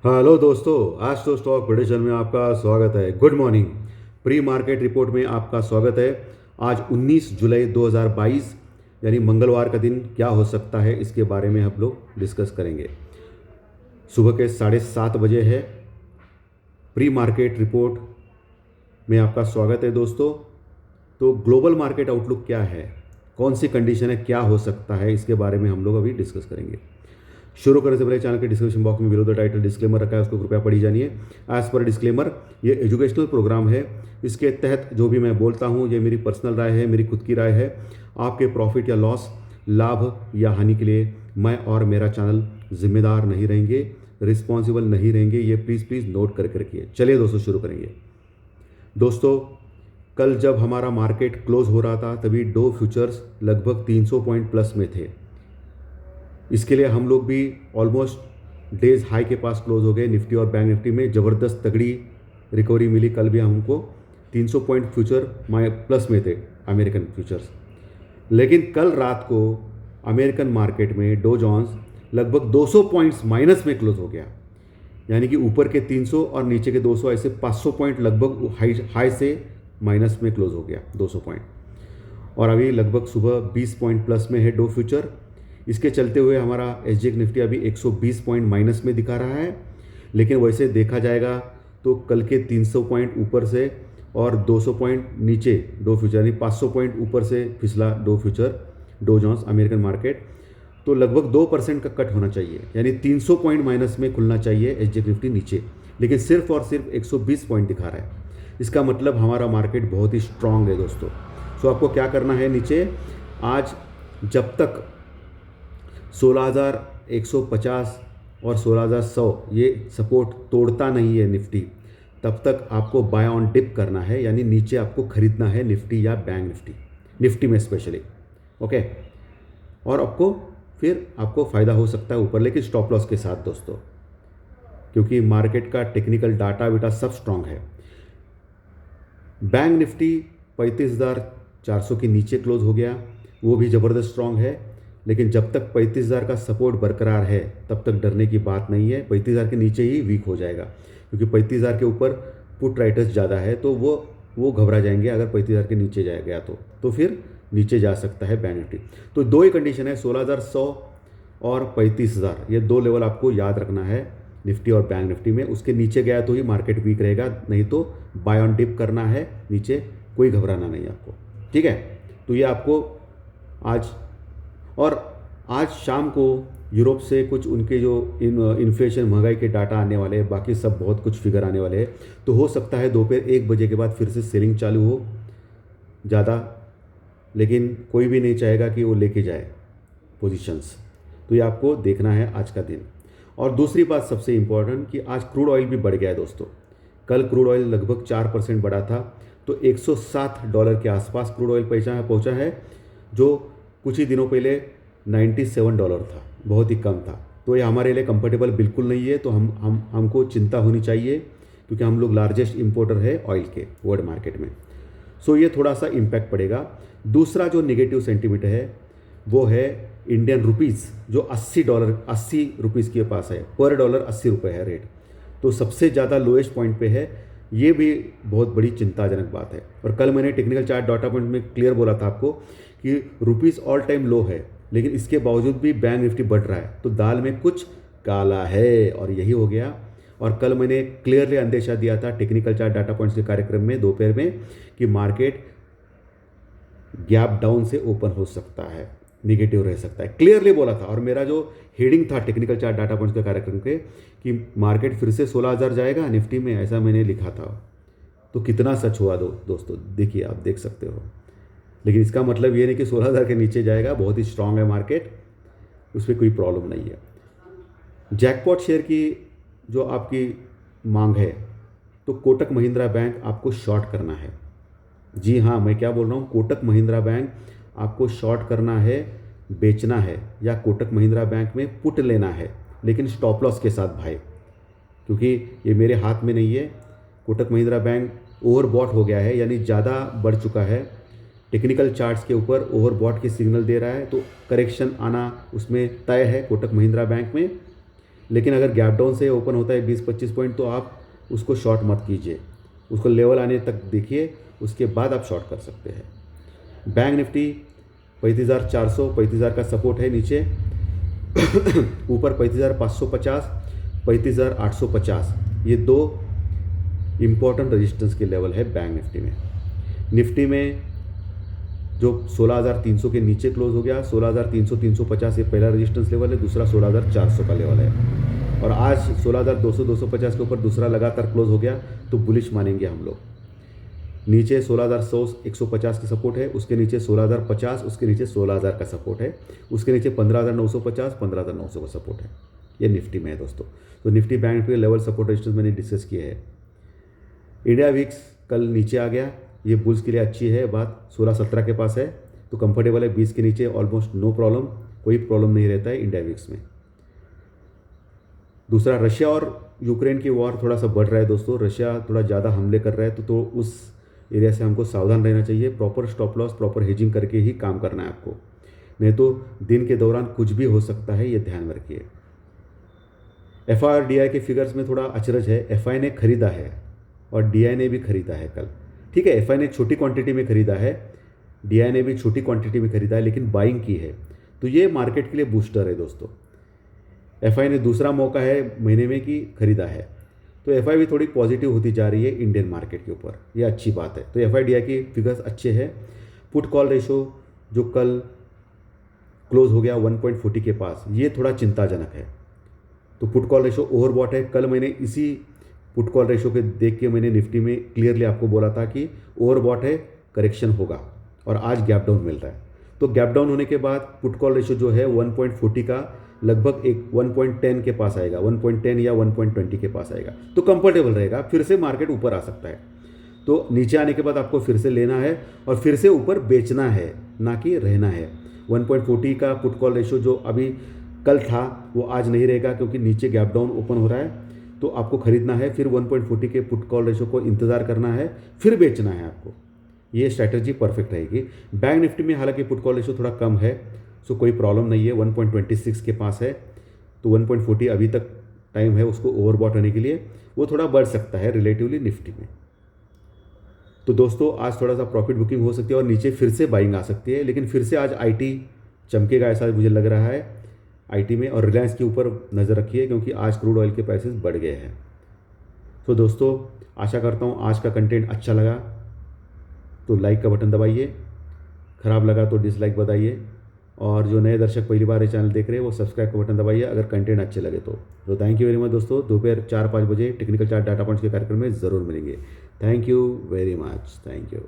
Hello दोस्तों, आज तो स्टॉक प्रेडिक्शन में आपका स्वागत है। Good morning. Pre market report में आपका स्वागत है। आज 19 जुलाई 2022 यानी मंगलवार का दिन क्या हो सकता है इसके बारे में हम लोग डिस्कस करेंगे। सुबह के 7:30 बजे है। प्री मार्केट रिपोर्ट में आपका स्वागत है दोस्तों। तो ग्लोबल मार्केट आउटलुक क्या है, कौन सी कंडीशन है, क्या हो सकता है, इसके बारे में हम लोग अभी डिस्कस करेंगे। शुरू करने से पहले चैनल के डिस्क्रिप्शन बॉक्स में बिलो द टाइटल डिस्क्लेमर रखा है, उसको कृपया पढ़ी जानिए। एज पर डिस्क्लेमर, ये एजुकेशनल प्रोग्राम है। इसके तहत जो भी मैं बोलता हूँ ये मेरी पर्सनल राय है, मेरी खुद की राय है। आपके प्रॉफिट या लॉस, लाभ या हानि के लिए मैं और मेरा चैनल जिम्मेदार नहीं रहेंगे, रिस्पॉन्सिबल नहीं रहेंगे। ये प्लीज़ नोट करके रखिए। चलिए दोस्तों, शुरू करेंगे। दोस्तों, कल जब हमारा मार्केट क्लोज हो रहा था तभी डो फ्यूचर्स लगभग 300 पॉइंट प्लस में थे। इसके लिए हम लोग भी ऑलमोस्ट डेज हाई के पास क्लोज हो गए। निफ्टी और बैंक निफ्टी में ज़बरदस्त तगड़ी रिकवरी मिली। कल भी हमको 300 पॉइंट फ्यूचर प्लस में थे अमेरिकन फ्यूचर्स। लेकिन कल रात को अमेरिकन मार्केट में डो जोन्स लगभग 200 पॉइंट्स माइनस में क्लोज हो गया। यानी कि ऊपर के 300 और नीचे के 200, ऐसे 500 पॉइंट लगभग हाई से माइनस में क्लोज हो गया, 200 पॉइंट। और अभी लगभग सुबह 20 पॉइंट प्लस में है डो फ्यूचर। इसके चलते हुए हमारा एसजीएक्स निफ्टी अभी 120 पॉइंट माइनस में दिखा रहा है। लेकिन वैसे देखा जाएगा तो कल के 300 पॉइंट ऊपर से और 200 पॉइंट नीचे डो फ्यूचर, यानी 500 पॉइंट ऊपर से फिसला Dow future, Dow Jones American market. तो लगभग 2% का कट होना चाहिए, यानी 300 पॉइंट माइनस में खुलना चाहिए एसजीएक्स निफ्टी नीचे। लेकिन सिर्फ और सिर्फ 120 पॉइंट दिखा रहा है। इसका मतलब हमारा मार्केट बहुत ही स्ट्रांग है दोस्तों। सो आपको क्या करना है, नीचे आज जब तक 16,150 और 16,100 ये सपोर्ट तोड़ता नहीं है निफ्टी, तब तक आपको बाय ऑन डिप करना है, यानी नीचे आपको खरीदना है निफ्टी या बैंक निफ्टी में स्पेशली। ओके, और आपको फ़ायदा हो सकता है ऊपर, लेकिन स्टॉप लॉस के साथ दोस्तों, क्योंकि मार्केट का टेक्निकल डाटा बेटा सब स्ट्रांग है। बैंक निफ्टी 35,400 के नीचे क्लोज हो गया, वो भी ज़बरदस्त स्ट्रांग है। लेकिन जब तक 35,000 का सपोर्ट बरकरार है तब तक डरने की बात नहीं है। 35,000 के नीचे ही वीक हो जाएगा, क्योंकि 35,000 के ऊपर पुट राइटर्स ज़्यादा है, तो वो घबरा जाएंगे अगर 35,000 के नीचे जाया गया तो फिर नीचे जा सकता है बैंक निफ्टी। तो दो ही कंडीशन है, 16,100 और 35,000। ये दो लेवल आपको याद रखना है निफ्टी और बैंक निफ्टी में। उसके नीचे गया तो ही मार्केट वीक रहेगा, नहीं तो बाय ऑन डिप करना है नीचे, कोई घबराना नहीं आपको। ठीक है, तो ये आपको आज शाम को यूरोप से कुछ उनके जो इन्फ्लेशन, महंगाई के डाटा आने वाले हैं, बाकी सब बहुत कुछ फिगर आने वाले हैं। तो हो सकता है दोपहर 1 बजे के बाद फिर से सेलिंग चालू हो ज़्यादा, लेकिन कोई भी नहीं चाहेगा कि वो लेके जाए पोजीशंस। तो ये आपको देखना है आज का दिन। और दूसरी बात सबसे इम्पोर्टेंट कि आज क्रूड ऑयल भी बढ़ गया है दोस्तों। कल क्रूड ऑयल लगभग 4% बढ़ा था, तो $107 के आसपास क्रूड ऑयल पहुंचा है, जो कुछ ही दिनों पहले $97 था, बहुत ही कम था। तो ये हमारे लिए कंफर्टेबल बिल्कुल नहीं है। तो हमको चिंता होनी चाहिए, क्योंकि हम लोग लार्जेस्ट इंपोर्टर है ऑयल के वर्ल्ड मार्केट में। सो ये थोड़ा सा इम्पैक्ट पड़ेगा। दूसरा जो नेगेटिव सेंटीमेंट है वो है इंडियन रुपीज़, जो $80 रुपीज़ के पास है, पर डॉलर 80 रुपये है रेट। तो सबसे ज़्यादा लोएस्ट पॉइंट पे है। ये भी बहुत बड़ी चिंताजनक बात है। और कल मैंने टेक्निकल चार्ट डाटा पॉइंट में क्लियर बोला था आपको कि रुपीज़ ऑल टाइम लो है, लेकिन इसके बावजूद भी बैंक निफ्टी बढ़ रहा है। तो दाल में कुछ काला है, और यही हो गया। और कल मैंने क्लियरली अंदेशा दिया था टेक्निकल चार्ट डाटा पॉइंट्स के कार्यक्रम में दोपहर में कि मार्केट गैप डाउन से ओपन हो सकता है, निगेटिव रह सकता है, क्लियरली बोला था। और मेरा जो हेडिंग था टेक्निकल चार्ट डाटा पॉइंट्स के कार्यक्रम के कि मार्केट फिर से 16,000 जाएगा निफ्टी में, ऐसा मैंने लिखा था। तो कितना सच हुआ दोस्तों, देखिए, आप देख सकते हो। लेकिन इसका मतलब ये नहीं कि 16,000 के नीचे जाएगा। बहुत ही स्ट्रांग है मार्केट, उस पर कोई प्रॉब्लम नहीं है। जैकपॉट शेयर की जो आपकी मांग है, तो कोटक महिंद्रा बैंक आपको शॉर्ट करना है। जी हाँ, मैं क्या बोल रहा हूँ, कोटक महिंद्रा बैंक आपको शॉर्ट करना है, बेचना है, या कोटक महिंद्रा बैंक में पुट लेना है, लेकिन स्टॉप लॉस के साथ भाई, क्योंकि ये मेरे हाथ में नहीं है। कोटक महिंद्रा बैंक ओवरबॉट हो गया है, यानी ज़्यादा बढ़ चुका है। टेक्निकल चार्ट्स के ऊपर ओवरबॉट के सिग्नल दे रहा है, तो करेक्शन आना उसमें तय है कोटक महिंद्रा बैंक में। लेकिन अगर गैप डाउन से ओपन होता है 20-25 पॉइंट तो आप उसको शॉर्ट मत कीजिए, उसको लेवल आने तक देखिए, उसके बाद आप शॉर्ट कर सकते हैं। बैंक निफ्टी 35,400 35,000 का सपोर्ट है नीचे, ऊपर 35,550 35,850, ये दो इम्पॉर्टेंट रेजिस्टेंस के लेवल है बैंक निफ्टी में। निफ्टी में जो 16,300 के नीचे क्लोज हो गया, 16,300 350 ये पहला रेजिस्टेंस लेवल है, दूसरा 16,400 का लेवल है, और आज 16,200 250 के ऊपर दूसरा लगातार क्लोज हो गया, तो बुलिश मानेंगे हम लोग। नीचे 16,100 150 की सपोर्ट है, उसके नीचे 16,050, उसके नीचे 16,000 का सपोर्ट है, उसके नीचे 15,950 15,900 का सपोर्ट है। ये निफ्टी में है दोस्तों। तो निफ्टी बैंक के लेवल सपोर्ट रेजिस्टेंस मैंने डिस्कस किए हैं। इंडिया विक्स कल नीचे आ गया, ये बुल्स के लिए अच्छी है बात, 16-17 के पास है तो कंफर्टेबल है, 20 के नीचे ऑलमोस्ट नो प्रॉब्लम, कोई प्रॉब्लम नहीं रहता है इंडिया विक्स में। दूसरा, रशिया और यूक्रेन की वॉर थोड़ा सा बढ़ रहा है दोस्तों, रशिया थोड़ा ज़्यादा हमले कर रहा है, तो उस एरिया से हमको सावधान रहना चाहिए। Proper stop loss, proper hedging करके ही काम करना है आपको, नहीं तो दिन के दौरान कुछ भी हो सकता है, ये ध्यान में रखिए। एफआई और डीआई के फिगर्स में थोड़ा अचरज है, एफआई ने खरीदा है और डीआई ने भी खरीदा है कल, ठीक है। एफआई ने छोटी क्वांटिटी में खरीदा है, डीआई ने भी छोटी क्वांटिटी में खरीदा है, लेकिन बाइंग की है, तो ये मार्केट के लिए बूस्टर है दोस्तों। एफआई ने दूसरा मौका है महीने में कि खरीदा है, तो एफआई भी थोड़ी पॉजिटिव होती जा रही है इंडियन मार्केट के ऊपर, ये अच्छी बात है। तो एफआई डीआई की फिगर्स अच्छे हैं। पुट कॉल रेशो जो कल क्लोज हो गया 1.40 के पास, ये थोड़ा चिंताजनक है। तो पुट कॉल रेशो ओवरबॉट है। कल मैंने इसी पुट कॉल रेशो के देख के मैंने निफ्टी में क्लियरली आपको बोला था कि ओवरबॉट है, करेक्शन होगा, और आज गैप डाउन मिल रहा है। तो गैप डाउन होने के बाद पुट कॉल रेशो जो है 1.40 का लगभग एक 1.10 के पास आएगा, 1.10 या 1.20 के पास आएगा, तो कंफर्टेबल रहेगा, फिर से मार्केट ऊपर आ सकता है। तो नीचे आने के बाद आपको फिर से लेना है और फिर से ऊपर बेचना है, ना कि रहना है। 1.40 का पुट कॉल रेशो जो अभी कल था वो आज नहीं रहेगा, क्योंकि नीचे गैप डाउन ओपन हो रहा है, तो आपको खरीदना है, फिर 1.40 के पुट कॉल रेशो को इंतज़ार करना है, फिर बेचना है आपको। ये स्ट्रैटेजी परफेक्ट रहेगी। बैंक निफ्टी में हालांकि पुट कॉल रेशो थोड़ा कम है, सो कोई प्रॉब्लम नहीं है, 1.26 के पास है, तो 1.40 अभी तक टाइम है उसको ओवरबॉट होने के लिए, वो थोड़ा बढ़ सकता है रिलेटिवली निफ्टी में। तो दोस्तों आज थोड़ा सा प्रॉफिट बुकिंग हो सकती है और नीचे फिर से बाइंग आ सकती है, लेकिन फिर से आज आईटी चमकेगा ऐसा मुझे लग रहा है आईटी में, और रिलायंस के ऊपर नज़र रखिए क्योंकि आज क्रूड ऑयल के प्राइसेस बढ़ गए हैं। तो दोस्तों आशा करता हूँ आज का कंटेंट अच्छा लगा तो लाइक का बटन दबाइए, ख़राब लगा तो डिसलाइक बताइए, और जो नए दर्शक पहली बार ये चैनल देख रहे हैं वो सब्सक्राइब का बटन दबाइए अगर कंटेंट अच्छे लगे तो थैंक यू वेरी मच दोस्तों। दोपहर 4-5 बजे टेक्निकल चार्ट डाटा पॉइंट्स के कार्यक्रम में ज़रूर मिलेंगे। Thank you very much, thank you.